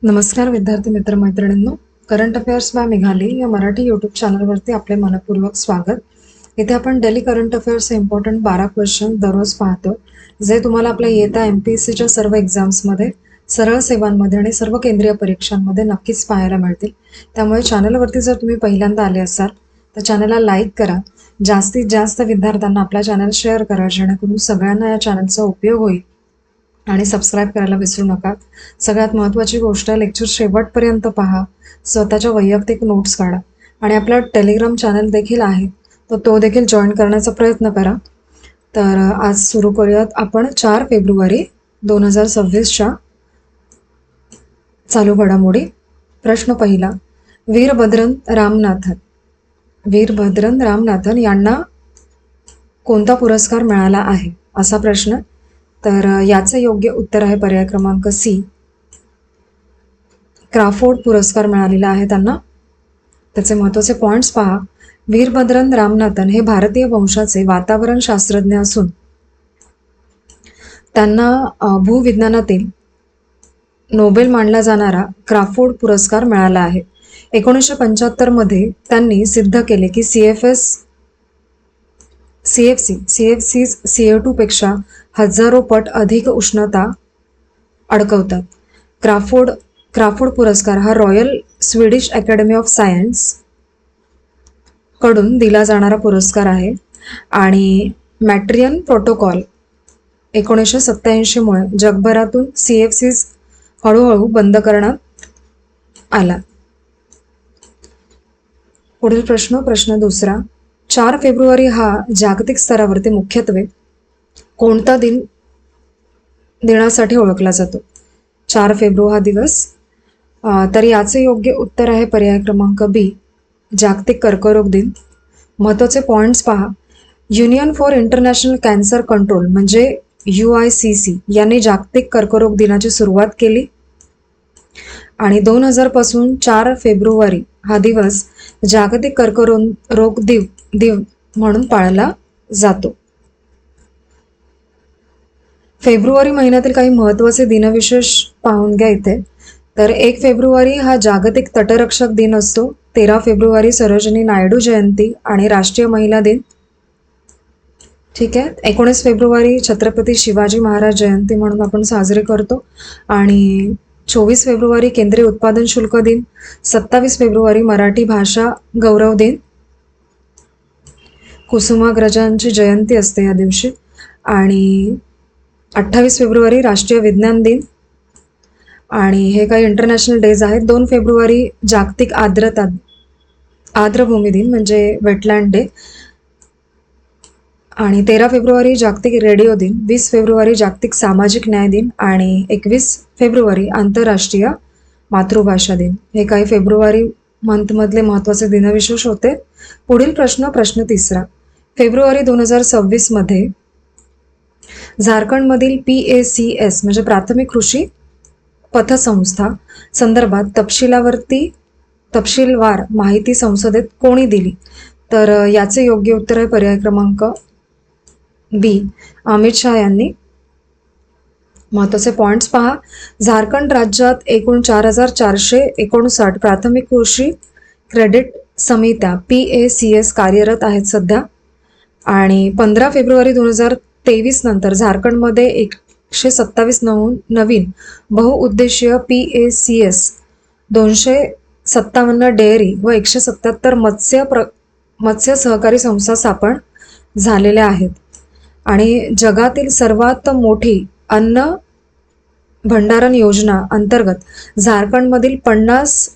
नमस्कार विद्यार्थी मित्र मैत्रिणींनो, करंट अफेअर्स बाय मेघाली या मराठी यूट्यूब चॅनलवरती आपले मनपूर्वक स्वागत. इथे आपण daily current affairs important 12 question दररोज पाहतो, जे तुम्हाला आपल्या येत्या MPSCच्या सर्व एक्झाम्समध्ये, सरळ सेवांमध्ये आणि सर्व केंद्रीय परीक्षांमध्ये नक्कीच पाहायला मिळतील. त्यामुळे चॅनलवरती जर तुम्ही पहिल्यांदा आले असाल तर चॅनलला लाईक करा, जास्तीत जास्त विद्यार्थ्यांना आपला चॅनल शेअर करा, जेणेकरून सगळ्यांना या चॅनलचा उपयोग होईल. आणि सबस्क्राईब करायला विसरू नका. सगळ्यात महत्त्वाची गोष्ट, लेक्चर शेवटपर्यंत पहा, स्वतःच्या वैयक्तिक नोट्स काढा आणि आपला टेलिग्राम चॅनल देखील आहे, तर तो देखील जॉईन करण्याचा प्रयत्न करा. तर आज सुरू करूयात आपण 4 फेब्रुवारी 2026च्या चालू घडामोडी. प्रश्न पहिला, वीरभद्रन रामनाथन यांना कोणता पुरस्कार मिळाला आहे, असा प्रश्न. तर याचं योग्य उत्तर आहे पर्याय क्रमांक सी, क्राफोर्ड पुरस्कार मिळालेला आहे त्यांना. त्याचे महत्त्वाचे पॉईंट्स पहा. वीरभद्रन रामनाथन हे भारतीय वंशाचे वातावरण शास्त्रज्ञ असून त्यांना भूविज्ञानातील नोबेल मानला जाणारा क्राफोर्ड पुरस्कार मिळाला आहे. 1975 मध्ये त्यांनी सिद्ध केले की CFC CO2 पेक्षा हजारो पट अधिक उष्णता अडकवतात. क्राफोर्ड पुरस्कार हा royal Swedish academy of science कडून दिला जाणारा पुरस्कार आहे आणि मॅट्रियन प्रोटोकॉल 1987 मुळे जगभरातून CFC हळूहळू बंद करण्यात आला. पुढील प्रश्न दुसरा, 4 फेब्रुवारी हा जागतिक स्तरावरती मुख्यत्वे कोणता दिनासाठी ओळखला जातो? 4 फेब्रुवारी हा दिवस. तर याचे योग्य उत्तर आहे पर्याय क्रमांक बी, जागतिक कर्करोग दिन. महत्त्वाचे पॉईंट्स पहा. Union for international cancer control म्हणजे UICC यांनी जागतिक कर्करोग दिनाची सुरुवात केली आणि 2000 पासून 4 फेब्रुवारी हा दिवस जागतिक कर्करोग दिव म्हणून पाळला जातो. फेब्रुवारी महिन्यातील काही महत्त्वाचे दिनविशेष पाहून घ्या इथे. तर 1 फेब्रुवारी हा जागतिक तटरक्षक दिन असतो. 13 फेब्रुवारी सरोजिनी नायडू जयंती आणि राष्ट्रीय महिला दिन. ठीक आहे. 19 फेब्रुवारी छत्रपती शिवाजी महाराज जयंती म्हणून आपण साजरी करतो आणि 24 फेब्रुवारी केंद्रीय उत्पादन शुल्क दिन. 27 फेब्रुवारी मराठी भाषा गौरव दिन. कुसुमाग्रजांची जयंती असते या दिवशी. आणि 28 फेब्रुवारी राष्ट्रीय विज्ञान दिन. आणि हे काही इंटरनॅशनल डेज आहेत. 2 फेब्रुवारी जागतिक आर्द्रभूमी दिन म्हणजे वेटलँड डे. आणि 13 फेब्रुवारी जागतिक रेडिओ दिन. 20 फेब्रुवारी जागतिक सामाजिक न्याय दिन आणि 21 फेब्रुवारी आंतरराष्ट्रीय मातृभाषा दिन. हे काही फेब्रुवारी मंथमधले महत्त्वाचे दिनविशेष होते. पुढील प्रश्न तिसरा, फेब्रुवारी 2026 मध्ये झारखंडमधील PACS म्हणजे प्राथमिक कृषी पतसंस्था संदर्भात तपशीलवार माहिती संसदेत कोणी दिली? तर याचे योग्य उत्तर आहे पर्याय क्रमांक बी, अमित शहा यांनी. महत्त्वाचे पॉईंट्स पहा. झारखंड राज्यात एकूण 4459 प्राथमिक कृषी क्रेडिट समित्या PACS कार्यरत आहेत सध्या. आणि 15 फेब्रुवारी 2023 नंतर झारखंडमध्ये 127 नवीन बहुउद्देशीय PACS, 257 डेअरी व 177 मत्स्य सहकारी संस्था स्थापन झालेल्या आहेत. आणि जगातील सर्वात मोठी अन्न भंडारण योजना अंतर्गत झारखंडमधील 50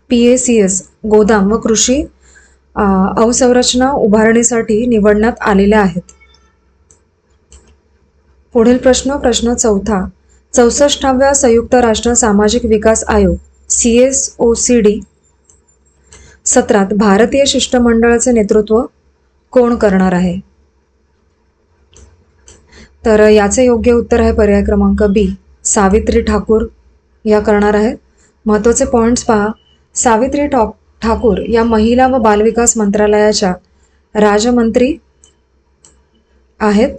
PACS गोदाम व कृषी अवसंरचना उभारणीसाठी निवडण्यात आलेल्या आहेत. पुढील प्रश्न चौथा, 64व्या संयुक्त राष्ट्र सामाजिक विकास आयोग CSOCD सत्रात भारतीय शिष्टमंडळाचे नेतृत्व कोण करणार आहे? तर याचे योग्य उत्तर आहे पर्याय क्रमांक बी, सावित्री ठाकूर या करणार आहेत. महत्त्वाचे पॉईंट्स पहा. सावित्री ठाकूर या महिला व बालविकास मंत्रालयाच्या राज्यमंत्री आहेत.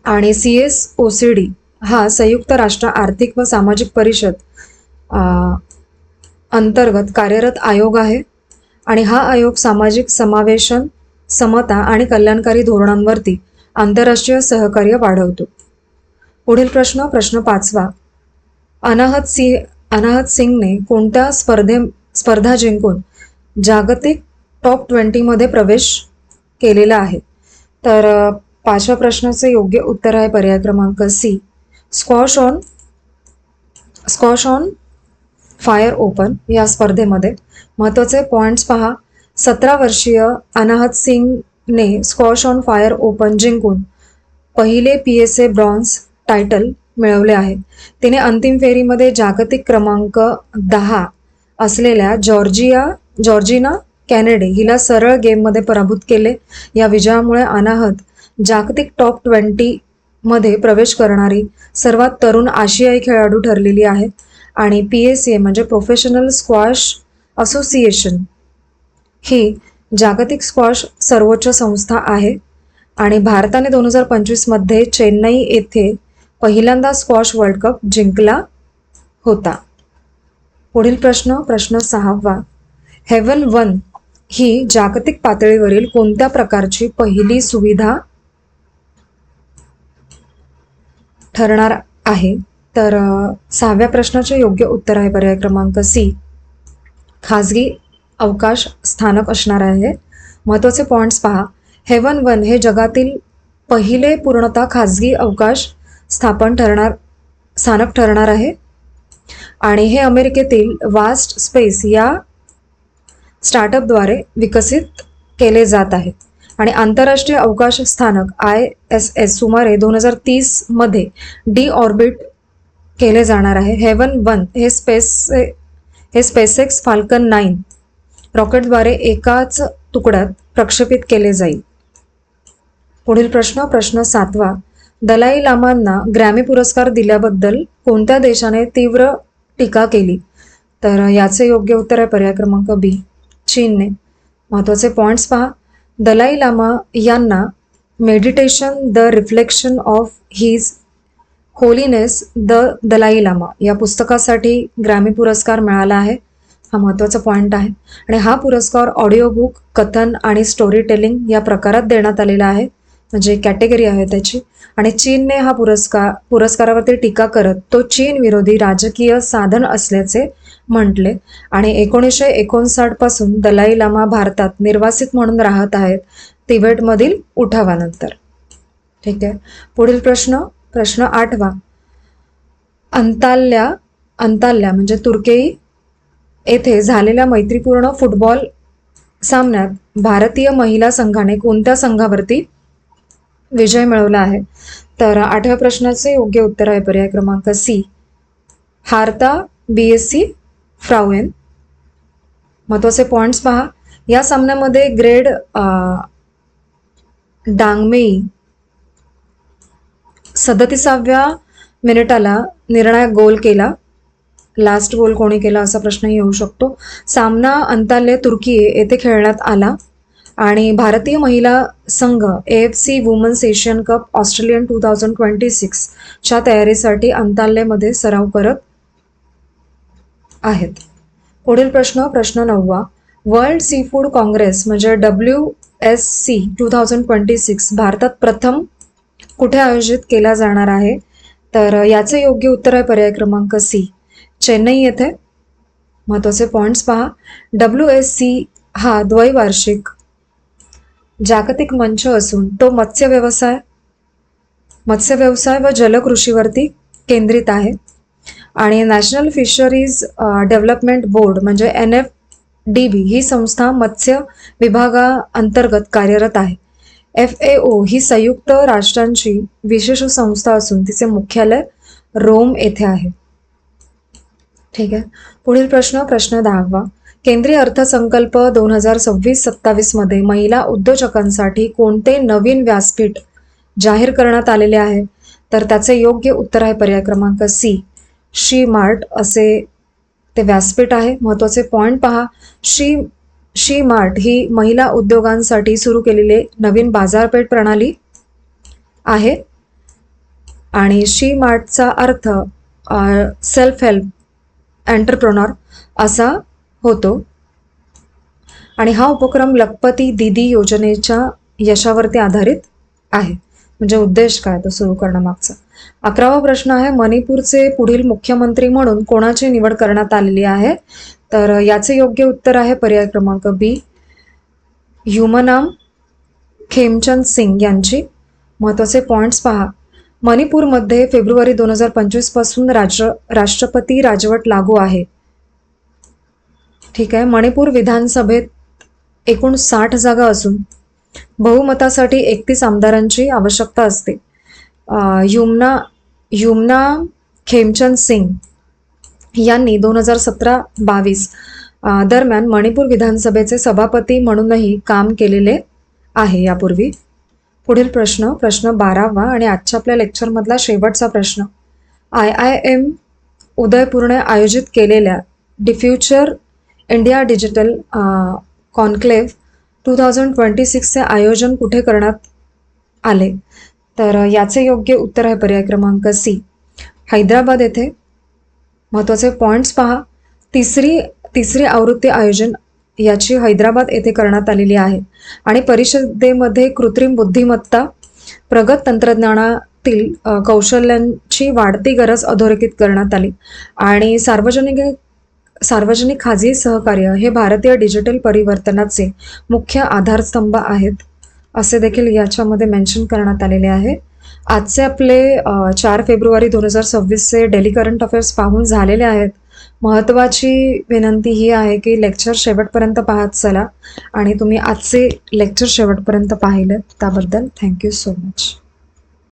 आणि CSOCD हा संयुक्त राष्ट्र आर्थिक व सामाजिक परिषद अंतर्गत कार्यरत आयोग आहे आणि हा आयोग सामाजिक समावेशन, समता आणि कल्याणकारी धोरणांवरती आंतरराष्ट्रीय सहकार्य वाढवतो. पुढील प्रश्न 5वा. अनाहत सिंगने कोणत्या स्पर्धा जिंकून जागतिक टॉप 20 प्रवेश केलेला आहे? तर 5व्या प्रश्नाचे योग्य उत्तर आहे पर्याय क्रमांक C, squash on fire open या स्पर्धेमध्ये. महत्त्वाचे पॉईंट्स पहा. 17 वर्षीय अनाहत सिंगने स्क्वॉश ऑन फायर ओपन जिंकून पहिले PSA ब्रॉन्झ टायटल मिळवले आहे. तिने अंतिम फेरीमध्ये जागतिक क्रमांक 10 असलेल्या जॉर्जिना कॅनेडी हिला सरळ गेममध्ये पराभूत केले. या विजयामुळे अनाहत जागतिक टॉप 20 प्रवेश करणारी सर्वात तरुण आशियाई खेळाडू ठरलेली आहे. आणि PSA म्हणजे प्रोफेशनल स्क्वॉश असोसिएशन ही जागतिक स्क्वॉश सर्वोच्च संस्था आहे. आणि भारताने 2025 चेन्नई येथे पहिल्यांदा स्क्वॉश वर्ल्ड कप जिंकला होता. पुढील प्रश्न 6वा. हेवन 1 ही जागतिक पातळीवरील कोणत्या प्रकारची पहिली सुविधा ठरणार आहे? तर 6व्या प्रश्नाचे योग्य उत्तर आहे पर्याय क्रमांक सी, खाजगी अवकाश स्थानक असणार आहे. महत्त्वाचे पॉईंट्स पहा. हेवन 1 हे जगातील पहिले पूर्णतः खाजगी अवकाश स्थानक ठरणार आहे आणि हे अमेरिकेतील वास्ट स्पेस या स्टार्टअपद्वारे विकसित केले जात आहे. आणि आंतरराष्ट्रीय अवकाश स्थानक ISS सुमारे 2030 डिऑर्बिट केले जाणार आहे. हेवन 1 हे स्पेसएक्स फाल्कन 9 रॉकेटद्वारे एकाच तुकड्यात प्रक्षेपित केले जाईल. पुढील प्रश्न 7वा. दलाई लामांना ग्रॅमी पुरस्कार दिल्याबद्दल कोणत्या देशाने तीव्र टीका केली? तर याचे योग्य उत्तर आहे पर्याय क्रमांक बी, चीनने. महत्त्वाचे पॉईंट्स पहा. दलाई लामा यांना meditation the reflection of his holiness the Dalai Lama या पुस्तकासाठी ग्रॅमी पुरस्कार मिळाला आहे. हा महत्त्वाचा पॉईंट आहे. आणि हा पुरस्कार ऑडिओ बुक, कथन आणि स्टोरी टेलिंग या प्रकारात देण्यात आलेला आहे, म्हणजे कॅटेगरी आहे त्याची. आणि चीनने हा पुरस्कारावरती टीका करत तो चीन विरोधी राजकीय साधन असल्याचे म्हटले. आणि 1959 पासून दलाई लामा भारतात निर्वासित म्हणून राहत आहेत, तिबेटमधील उठावानंतर. ठीक आहे. पुढील प्रश्न 8वा. अंताल्या म्हणजे तुर्की येथे झालेल्या मैत्रीपूर्ण फुटबॉल सामन्यात भारतीय महिला संघाने कोणत्या संघावरती विजय मिळवला आहे? तर 8व्या प्रश्नाचे योग्य उत्तर आहे पर्याय क्रमांक सी, हार्ता BSC फ्राउएन. महत्त्वाचे पॉईंट्स पहा. या सामन्यामध्ये ग्रेड डांगमेई 37व्या मिनिटाला निर्णायक गोल केला. लास्ट गोल कोणी केला असा प्रश्नही येऊ शकतो. सामना अंताल्य तुर्की येथे खेळण्यात आला आणि भारतीय महिला संघ AFC women's Asian cup Australian 2026 च्या तयारीसाठी अंताल्यमध्ये सराव करत आहेत. पुढील प्रश्न 9वा. वर्ल्ड सी फूड काँग्रेस म्हणजे WSC 2026 भारतात प्रथम कुठे आयोजित केला जाणार आहे? तर याचे योग्य उत्तर आहे पर्याय क्रमांक सी, चेन्नई येथे. महत्त्वाचे पॉईंट्स पहा. WSC हा द्वैवार्षिक जागतिक मंच असून तो मत्स्य व्यवसाय व जलकृषीवरती केंद्रित आहे. आणि नॅशनल फिशरीज डेव्हलपमेंट बोर्ड म्हणजे NFDB ही संस्था मत्स्य विभागाअंतर्गत कार्यरत आहे. FAO ही संयुक्त राष्ट्रांची विशेष संस्था असून तिचे मुख्यालय रोम येथे आहे. ठीक आहे. पुढील प्रश्न 10वा. केंद्रीय अर्थसंकल्प 2026-27 मध्ये महिला उद्योजकांसाठी कोणते नवीन व्यासपीठ जाहीर करण्यात आलेले आहे? तर त्याचे योग्य उत्तर आहे पर्याय क्रमांक सी, शी मार्ट असे ते व्यासपीठ आहे. महत्त्वाचे पॉईंट पहा. शी मार्ट ही महिला उद्योगांसाठी सुरू केलेली नवीन बाजारपेठ प्रणाली आहे आणि शी मार्टचा अर्थ सेल्फ हेल्प एंटरप्रेन्योर असा होतो. आणि हा उपक्रम लखपती दीदी योजनेच्या यशावरती आधारित आहे. म्हणजे उद्देश काय तो सुरू करण्यामागचा. 11वा प्रश्न आहे, मणिपूरचे पुढील मुख्यमंत्री म्हणून कोणाची निवड करण्यात आलेली आहे? तर याचे योग्य उत्तर आहे पर्याय क्रमांक बी, युमनाम खेमचंद सिंग यांची. महत्त्वाचे पॉइंट्स पहा. मणिपूरमध्ये फेब्रुवारी 2025 पासून राष्ट्रपती राजवट लागू आहे. ठीक आहे. मणिपूर विधानसभेत एकूण 60 जागा असून बहुमतासाठी 31 आमदारांची आवश्यकता असते. युमना खेमचंद सिंग यांनी 2017-22 दरम्यान मणिपूर विधानसभेचे सभापती म्हणूनही काम केलेले आहे यापूर्वी. पुढील प्रश्न 12वा आणि आजच्या आपल्या लेक्चरमधला शेवटचा प्रश्न. IIM उदयपूरने आयोजित केलेल्या डिफ्युचर इंडिया डिजिटल कॉन्क्लेव्ह 2026चे आयोजन कुठे करण्यात आले? तर याचे योग्य उत्तर आहे पर्याय क्रमांक सी, हैदराबाद येथे. महत्त्वाचे पॉइंट्स पहा. तिसरी आवृत्ती आयोजन याची हैदराबाद येथे करण्यात आलेली आहे. आणि परिषदेमध्ये कृत्रिम बुद्धिमत्ता, प्रगत तंत्रज्ञानातील कौशल्यांची वाढती गरज अधोरेखित करण्यात आली. आणि सार्वजनिक खाजगी सहकार्य हे भारतीय डिजिटल परिवर्तनाचे मुख्य आधारस्तंभ आहेत असे देखील याच्यामध्ये मेन्शन करण्यात आलेले आहे. आजचे आपले 4 फेब्रुवारी 2026चे डेली करंट अफेअर्स पाहून झालेले आहेत. महत्त्वाची विनंती ही आहे की लेक्चर शेवटपर्यंत पाहत चला आणि तुम्ही आजचे लेक्चर शेवटपर्यंत पाहिलेत त्याबद्दल थँक्यू सो मच.